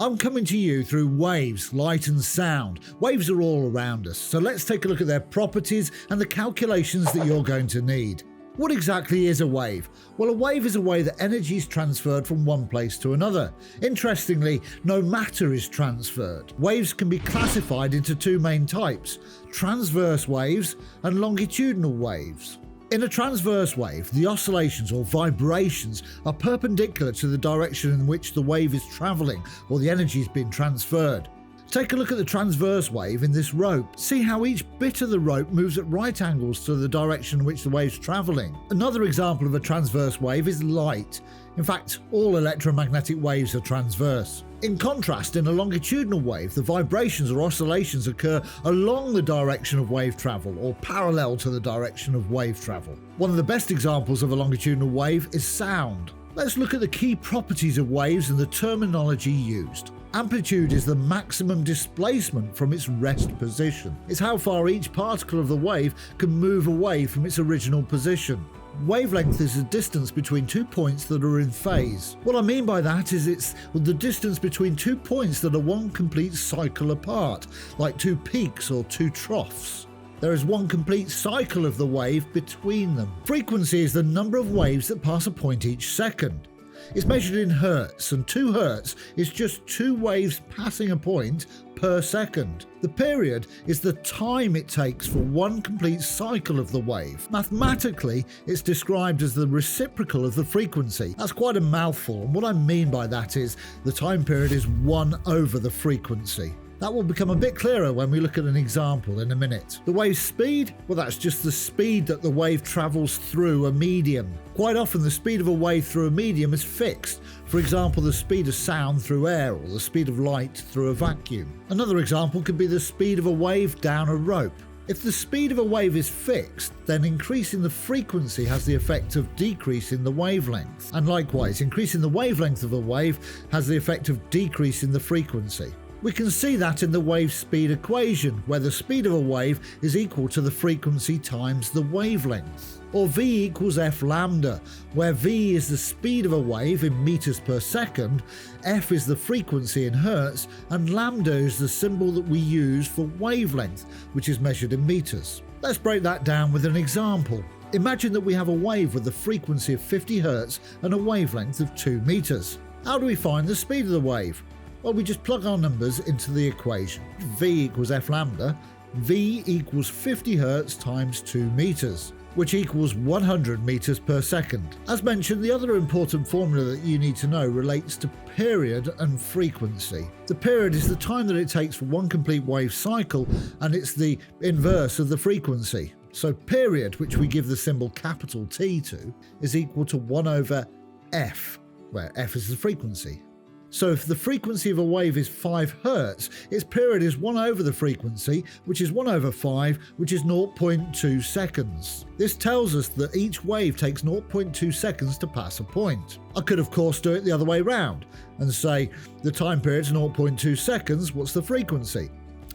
I'm coming to you through waves, light and sound. Waves are all around us, so let's take a look at their properties and the calculations that you're going to need. What exactly is a wave? Well, a wave is a way that energy is transferred from one place to another. Interestingly, no matter is transferred. Waves can be classified into two main types: transverse waves and longitudinal waves. In a transverse wave, the oscillations or vibrations are perpendicular to the direction in which the wave is travelling or the energy is being transferred. Take a look at the transverse wave in this rope. See how each bit of the rope moves at right angles to the direction in which the wave is travelling. Another example of a transverse wave is light. In fact, all electromagnetic waves are transverse. In contrast, in a longitudinal wave, the vibrations or oscillations occur along the direction of wave travel or parallel to the direction of wave travel. One of the best examples of a longitudinal wave is sound. Let's look at the key properties of waves and the terminology used. Amplitude is the maximum displacement from its rest position. It's how far each particle of the wave can move away from its original position. Wavelength is the distance between 2 points that are in phase. What I mean by that is it's the distance between 2 points that are one complete cycle apart, like two peaks or two troughs. There is one complete cycle of the wave between them. Frequency is the number of waves that pass a point each second. It's measured in hertz, and 2 hertz is just 2 waves passing a point per second. The period is the time it takes for one complete cycle of the wave. Mathematically, it's described as the reciprocal of the frequency. That's quite a mouthful, and what I mean by that is the time period is 1 over the frequency. That will become a bit clearer when we look at an example in a minute. The wave's speed? Well, that's just the speed that the wave travels through a medium. Quite often the speed of a wave through a medium is fixed. For example, the speed of sound through air or the speed of light through a vacuum. Another example could be the speed of a wave down a rope. If the speed of a wave is fixed, then increasing the frequency has the effect of decreasing the wavelength. And likewise, increasing the wavelength of a wave has the effect of decreasing the frequency. We can see that in the wave speed equation, where the speed of a wave is equal to the frequency times the wavelength. Or V equals F lambda, where V is the speed of a wave in meters per second, F is the frequency in hertz, and lambda is the symbol that we use for wavelength, which is measured in meters. Let's break that down with an example. Imagine that we have a wave with a frequency of 50 hertz and a wavelength of 2 meters. How do we find the speed of the wave? Well, we just plug our numbers into the equation. V equals F lambda, V equals 50 hertz times 2 meters, which equals 100 meters per second. As mentioned, the other important formula that you need to know relates to period and frequency. The period is the time that it takes for one complete wave cycle, and it's the inverse of the frequency. So period, which we give the symbol capital T to, is equal to 1 over F, where F is the frequency. So if the frequency of a wave is 5 Hz, its period is 1 over the frequency, which is 1 over 5, which is 0.2 seconds. This tells us that each wave takes 0.2 seconds to pass a point. I could of course do it the other way round and say the time period is 0.2 seconds, what's the frequency?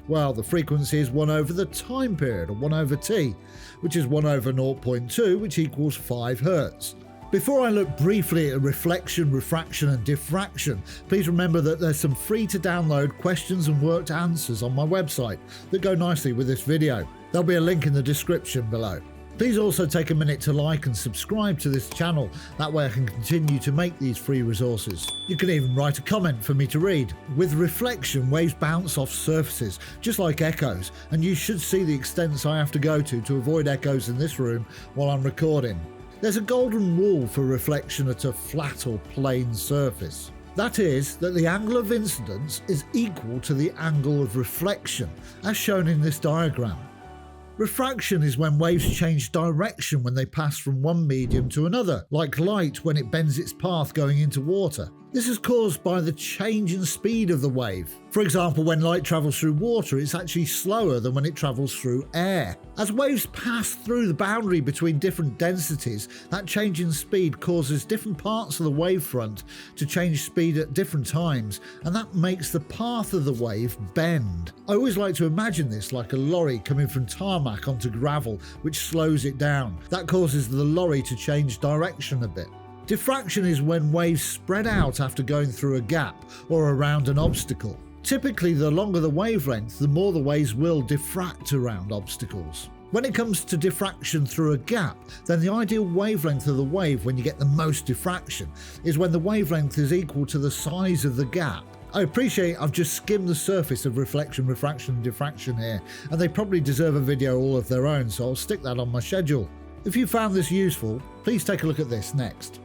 Well, the frequency is 1 over the time period, or 1 over t, which is 1 over 0.2, which equals 5 Hz. Before I look briefly at reflection, refraction and diffraction, please remember that there's some free to download questions and worked answers on my website that go nicely with this video. There'll be a link in the description below. Please also take a minute to like and subscribe to this channel, that way I can continue to make these free resources. You can even write a comment for me to read. With reflection, waves bounce off surfaces, just like echoes, and you should see the extents I have to go to avoid echoes in this room while I'm recording. There's a golden rule for reflection at a flat or plane surface. That is, that the angle of incidence is equal to the angle of reflection, as shown in this diagram. Refraction is when waves change direction when they pass from one medium to another, like light when it bends its path going into water. This is caused by the change in speed of the wave. For example, when light travels through water, it's actually slower than when it travels through air. As waves pass through the boundary between different densities, that change in speed causes different parts of the wavefront to change speed at different times, and that makes the path of the wave bend. I always like to imagine this like a lorry coming from tarmac onto gravel, which slows it down. That causes the lorry to change direction a bit. Diffraction is when waves spread out after going through a gap or around an obstacle. Typically, the longer the wavelength, the more the waves will diffract around obstacles. When it comes to diffraction through a gap, then the ideal wavelength of the wave when you get the most diffraction is when the wavelength is equal to the size of the gap. I appreciate I've just skimmed the surface of reflection, refraction and diffraction here, and they probably deserve a video all of their own, so I'll stick that on my schedule. If you found this useful, please take a look at this next.